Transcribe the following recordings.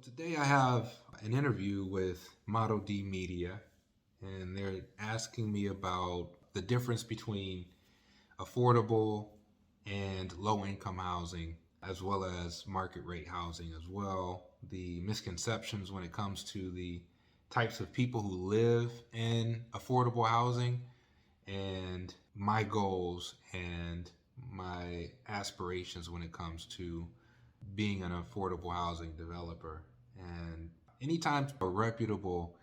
Today I have an interview with Model D Media, and they're asking me about the difference between affordable and low income housing, as well as market rate housing as well, the misconceptions when it comes to the types of people who live in affordable housing, and my goals and my aspirations when it comes to being an affordable housing developer. And anytime a reputable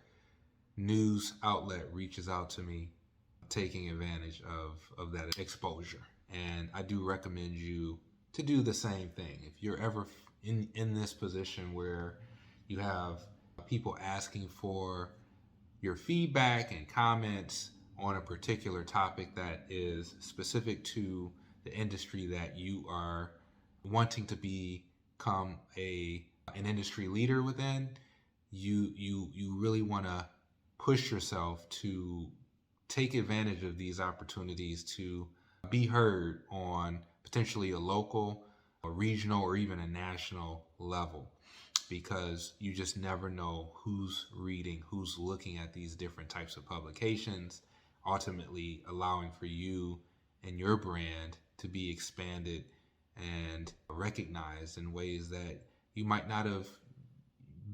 news outlet reaches out to me, taking advantage of that exposure. And I do recommend you to do the same thing. If you're ever in this position where you have people asking for your feedback and comments on a particular topic that is specific to the industry that you are wanting to become an industry leader within, you really want to push yourself to take advantage of these opportunities to be heard on potentially a local, a regional, or even a national level, because you just never know who's reading, who's looking at these different types of publications, ultimately allowing for you and your brand to be expanded and recognized in ways that you might not have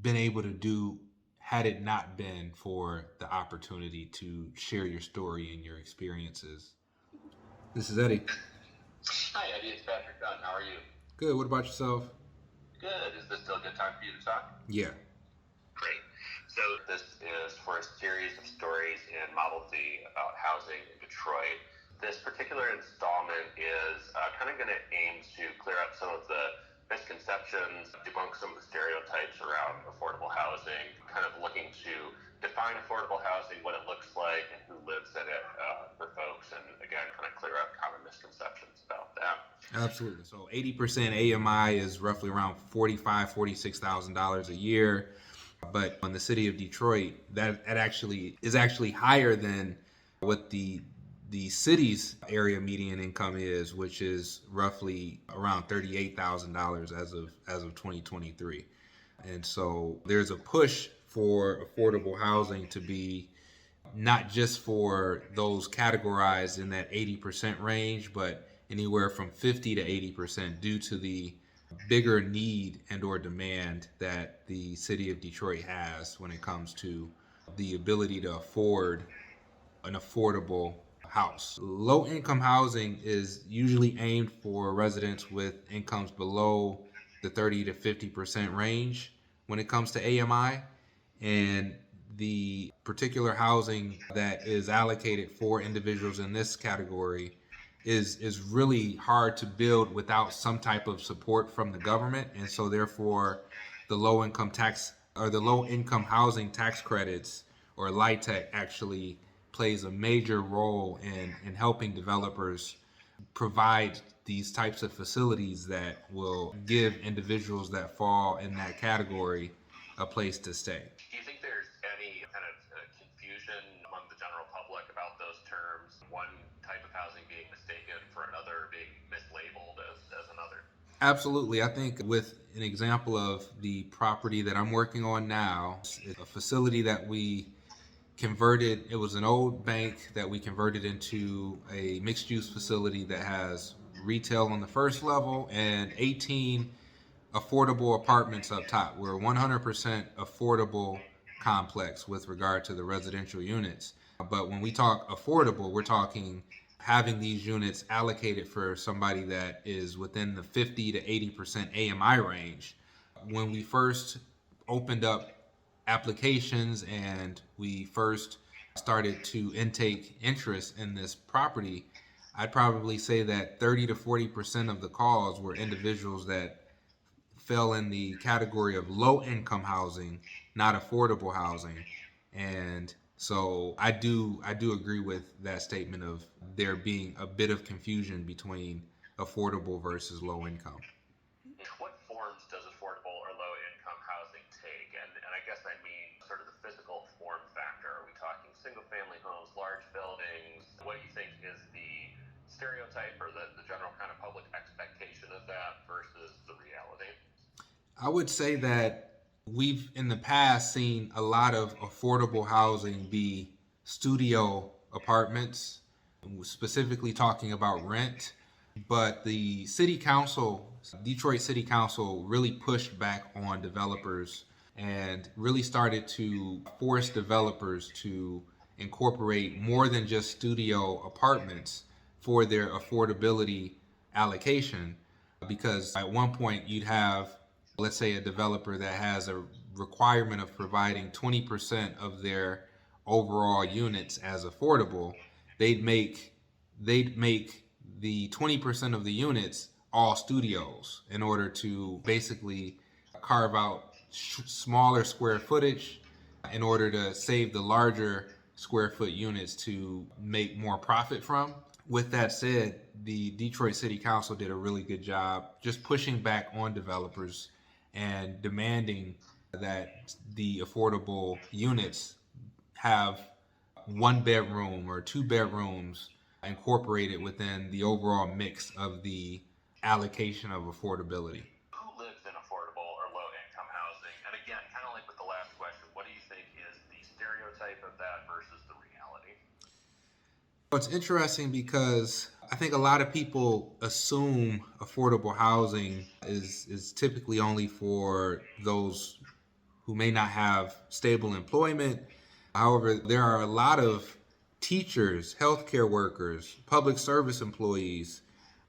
been able to do had it not been for the opportunity to share your story and your experiences. This is Eddie. Hi, Eddie. It's Patrick Dunn. How are you? Good. What about yourself? Good. Is this still a good time for you to talk? Yeah. Great. So this is for a series of stories in Model D about housing in Detroit. This particular installment is kind of going to aim to clear up some of the misconceptions, debunk some of the stereotypes around affordable housing, kind of looking to define affordable housing, what it looks like, and who lives in it for folks, and again, kind of clear up common misconceptions about that. Absolutely. So 80% AMI is roughly around $46,000 a year. But on the city of Detroit, that actually is higher than what the city's area median income is, which is roughly around $38,000 as of 2023. And so there's a push for affordable housing to be not just for those categorized in that 80% range, but anywhere from 50 to 80% due to the bigger need and or demand that the city of Detroit has when it comes to the ability to afford an affordable house. Low income housing is usually aimed for residents with incomes below the 30 to 50% range when it comes to AMI. And the particular housing that is allocated for individuals in this category is really hard to build without some type of support from the government. And so therefore the low income housing tax credits, or LIHTC, actually plays a major role in helping developers provide these types of facilities that will give individuals that fall in that category a place to stay. Do you think there's any kind of confusion among the general public about those terms? One type of housing being mistaken for another, being mislabeled as another? Absolutely. I think with an example of the property that I'm working on now, it's a facility that we converted. It was an old bank that we converted into a mixed use facility that has retail on the first level and 18 affordable apartments up top. We're a 100% affordable complex with regard to the residential units. But when we talk affordable, we're talking having these units allocated for somebody that is within the 50 to 80% AMI range. When we first opened up applications and we first started to intake interest in this property, I'd probably say that 30 to 40% of the calls were individuals that fell in the category of low income housing, not affordable housing. And so I do agree with that statement of there being a bit of confusion between affordable versus low income. What forms does affordable or low income housing take? And I guess I mean sort of the physical form factor. Are we talking single family homes, large buildings? What do you think is the stereotype or the general kind of public expectation of that versus the reality? I would say that we've in the past seen a lot of affordable housing be studio apartments, specifically talking about rent. But the city council, Detroit City Council, really pushed back on developers and really started to force developers to incorporate more than just studio apartments for their affordability allocation. Because at one point, you'd have, let's say, a developer that has a requirement of providing 20% of their overall units as affordable. They'd make the 20% of the units all studios in order to basically carve out smaller square footage in order to save the larger square foot units to make more profit from. With that said, the Detroit City Council did a really good job just pushing back on developers and demanding that the affordable units have one bedroom or two bedrooms incorporated within the overall mix of the allocation of affordability. Who lives in affordable or low income housing? And again, kind of like with the last question, what do you think is the stereotype of that versus the reality? It's interesting because I think a lot of people assume affordable housing is typically only for those who may not have stable employment. However, there are a lot of teachers, healthcare workers, public service employees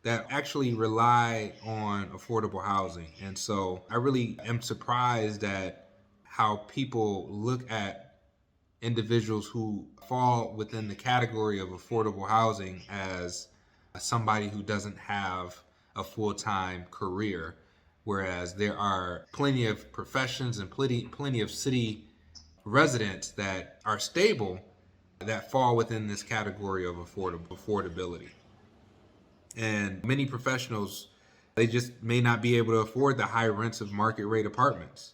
that actually rely on affordable housing. And so I really am surprised at how people look at individuals who fall within the category of affordable housing as somebody who doesn't have a full-time career, whereas there are plenty of professions and plenty of city residents that are stable that fall within this category of affordability. And many professionals, they just may not be able to afford the high rents of market rate apartments.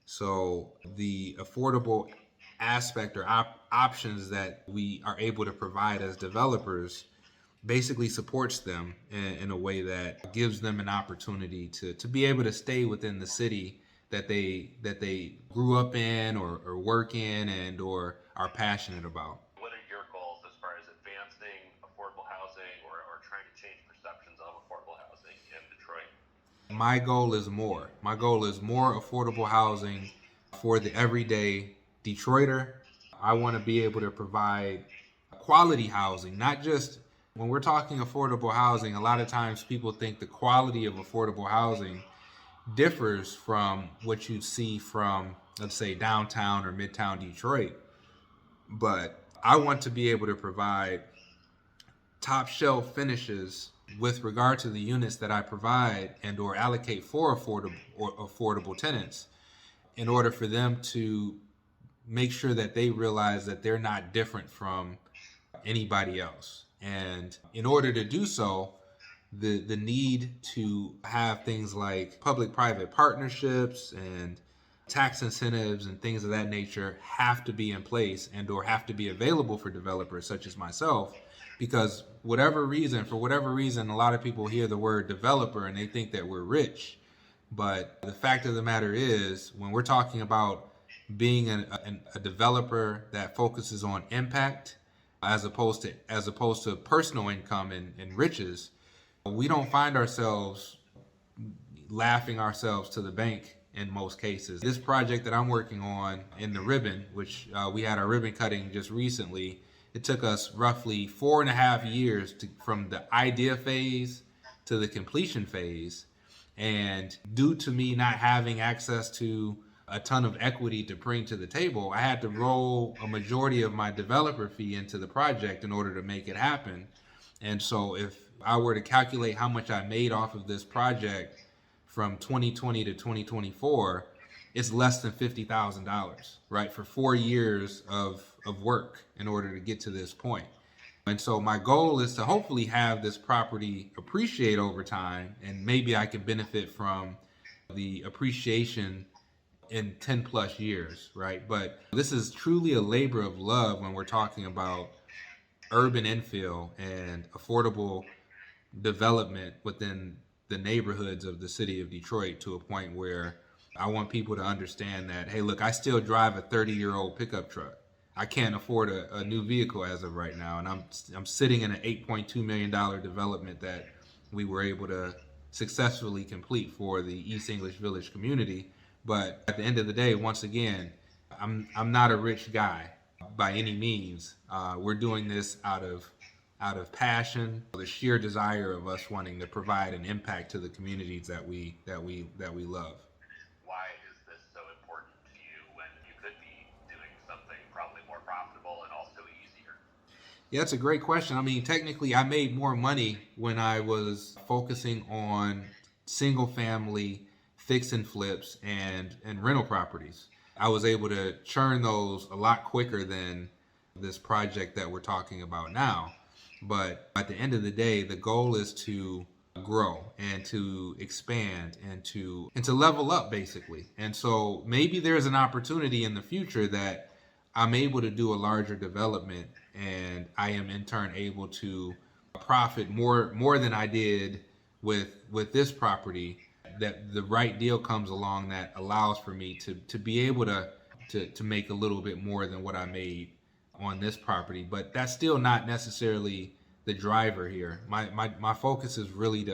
So the affordable aspect or options that we are able to provide as developers basically supports them in a way that gives them an opportunity to be able to stay within the city that they grew up in or work in and or are passionate about. What are your goals as far as advancing affordable housing or trying to change perceptions of affordable housing in Detroit? My goal is more. My goal is more affordable housing for the everyday Detroiter. I want to be able to provide quality housing, not just when we're talking affordable housing. A lot of times people think the quality of affordable housing differs from what you see from, let's say, downtown or midtown Detroit. But I want to be able to provide top shelf finishes with regard to the units that I provide and or allocate for affordable tenants in order for them to make sure that they realize that they're not different from anybody else. And in order to do so, the need to have things like public-private partnerships and tax incentives and things of that nature have to be in place and or have to be available for developers such as myself, because for whatever reason, a lot of people hear the word developer and they think that we're rich. But the fact of the matter is, when we're talking about being a developer that focuses on impact as opposed to personal income and riches, we don't find ourselves laughing ourselves to the bank in most cases. This project that I'm working on in the ribbon, which we had our ribbon cutting just recently, it took us roughly 4.5 years from the idea phase to the completion phase. And due to me not having access to a ton of equity to bring to the table, I had to roll a majority of my developer fee into the project in order to make it happen. And so if I were to calculate how much I made off of this project from 2020 to 2024, it's less than $50,000, right? For 4 years of work in order to get to this point. And so my goal is to hopefully have this property appreciate over time, and maybe I can benefit from the appreciation in 10 plus years, right? But this is truly a labor of love when we're talking about urban infill and affordable development within the neighborhoods of the city of Detroit to a point where I want people to understand that, hey, look, I still drive a 30-year-old pickup truck. I can't afford a new vehicle as of right now, and I'm sitting in an $8.2 million development that we were able to successfully complete for the East English Village community. But at the end of the day, once again, I'm not a rich guy by any means. We're doing this out of passion, the sheer desire of us wanting to provide an impact to the communities that we love. Why is this so important to you when you could be doing something probably more profitable and also easier? Yeah, that's a great question. I mean, technically, I made more money when I was focusing on single family fix and flips and rental properties. I was able to churn those a lot quicker than this project that we're talking about now. But at the end of the day, the goal is to grow and to expand and to level up basically. And so maybe there's an opportunity in the future that I'm able to do a larger development and I am in turn able to profit more than I did with this property, that the right deal comes along that allows for me to be able to make a little bit more than what I made on this property. But that's still not necessarily the driver here. My focus is really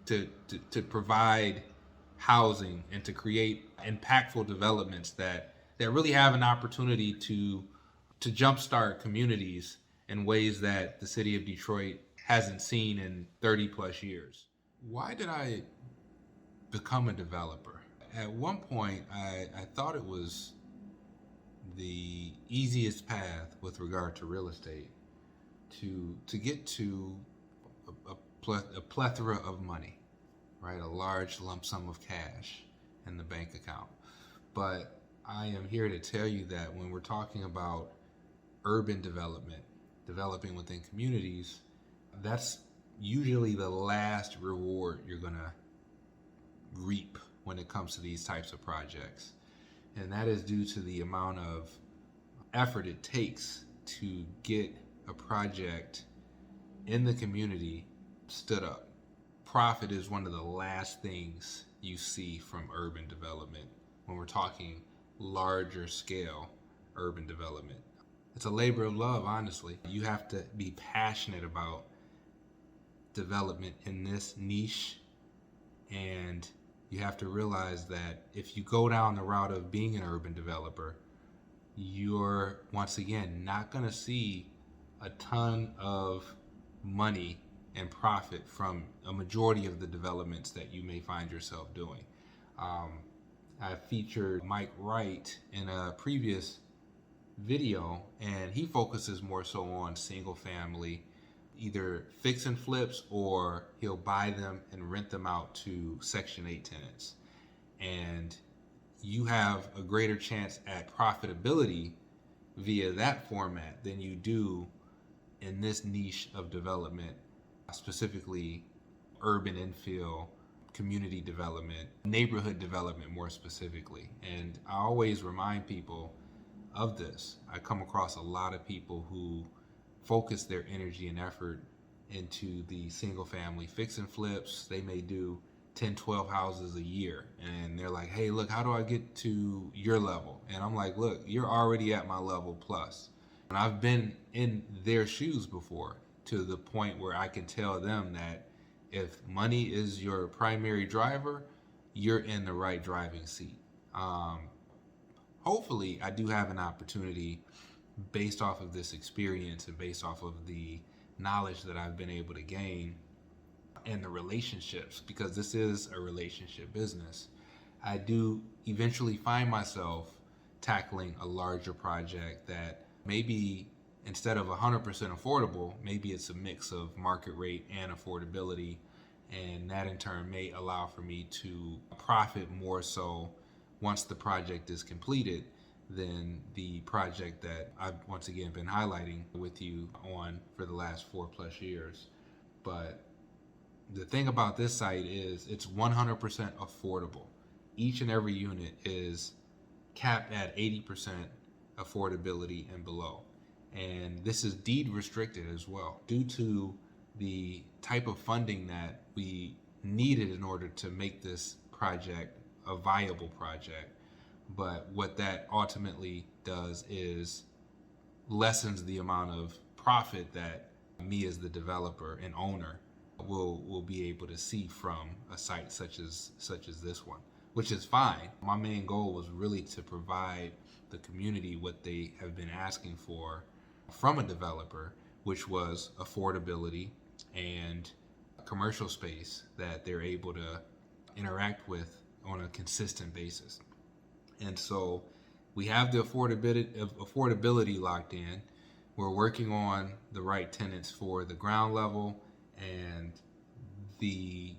to provide housing and to create impactful developments that really have an opportunity to jumpstart communities in ways that the city of Detroit hasn't seen in 30 plus years. Why did I become a developer? At one point, I thought it was the easiest path with regard to real estate to get to a plethora of money, right? A large lump sum of cash in the bank account. But I am here to tell you that when we're talking about urban development, developing within communities, that's usually the last reward you're going to reap when it comes to these types of projects. And that is due to the amount of effort it takes to get a project in the community stood up. Profit is one of the last things you see from urban development when we're talking larger scale urban development. It's a labor of love, honestly. You have to be passionate about development in this niche, and you have to realize that if you go down the route of being an urban developer, you're once again not going to see a ton of money and profit from a majority of the developments that you may find yourself doing. I featured Mike Wright in a previous video, and he focuses more so on single family, either fix and flips, or he'll buy them and rent them out to Section 8 tenants. And you have a greater chance at profitability via that format than you do in this niche of development, specifically urban infill, community development, neighborhood development more specifically. And I always remind people of this. I come across a lot of people who focus their energy and effort into the single family fix and flips. They may do 10, 12 houses a year. And they're like, hey, look, how do I get to your level? And I'm like, look, you're already at my level plus. And I've been in their shoes before, to the point where I can tell them that if money is your primary driver, you're in the right driving seat. Hopefully, I do have an opportunity based off of this experience and based off of the knowledge that I've been able to gain and the relationships, because this is a relationship business. I do eventually find myself tackling a larger project that maybe instead of 100% affordable, maybe it's a mix of market rate and affordability. And that in turn may allow for me to profit more so once the project is completed than the project that I've once again been highlighting with you on for the last 4+ years. But the thing about this site is it's 100% affordable. Each and every unit is capped at 80% affordability and below. And this is deed restricted as well, due to the type of funding that we needed in order to make this project a viable project. But what that ultimately does is lessens the amount of profit that me as the developer and owner will be able to see from a site such as this one, which is fine. My main goal was really to provide the community what they have been asking for from a developer, which was affordability and commercial space that they're able to interact with on a consistent basis. And so we have the affordability locked in. We're working on the right tenants for the ground level, and the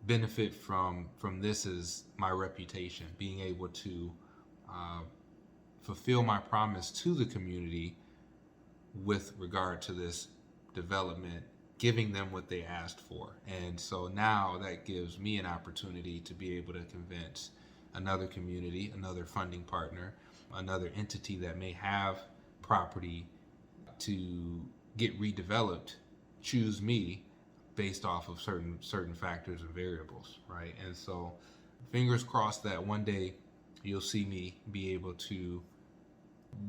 benefit from this is my reputation, being able to fulfill my promise to the community with regard to this development, giving them what they asked for. And so now that gives me an opportunity to be able to convince another community, another funding partner, another entity that may have property to get redeveloped, choose me based off of certain factors and variables, right? And so fingers crossed that one day you'll see me be able to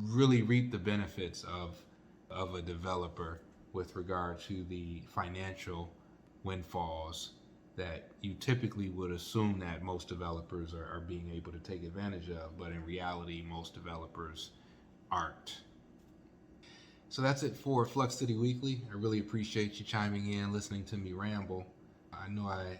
really reap the benefits of a developer with regard to the financial windfalls that you typically would assume that most developers are being able to take advantage of, but in reality, most developers aren't. So that's it for Flux City Weekly. I really appreciate you chiming in, listening to me ramble. I know I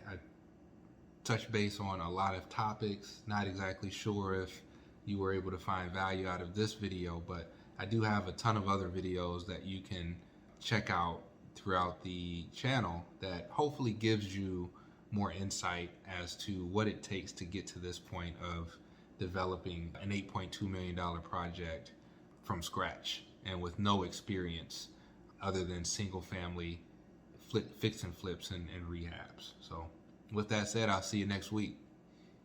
touched base on a lot of topics, not exactly sure if you were able to find value out of this video, but I do have a ton of other videos that you can check out throughout the channel that hopefully gives you more insight as to what it takes to get to this point of developing an $8.2 million project from scratch and with no experience other than single family fix and flips and rehabs. So with that said, I'll see you next week.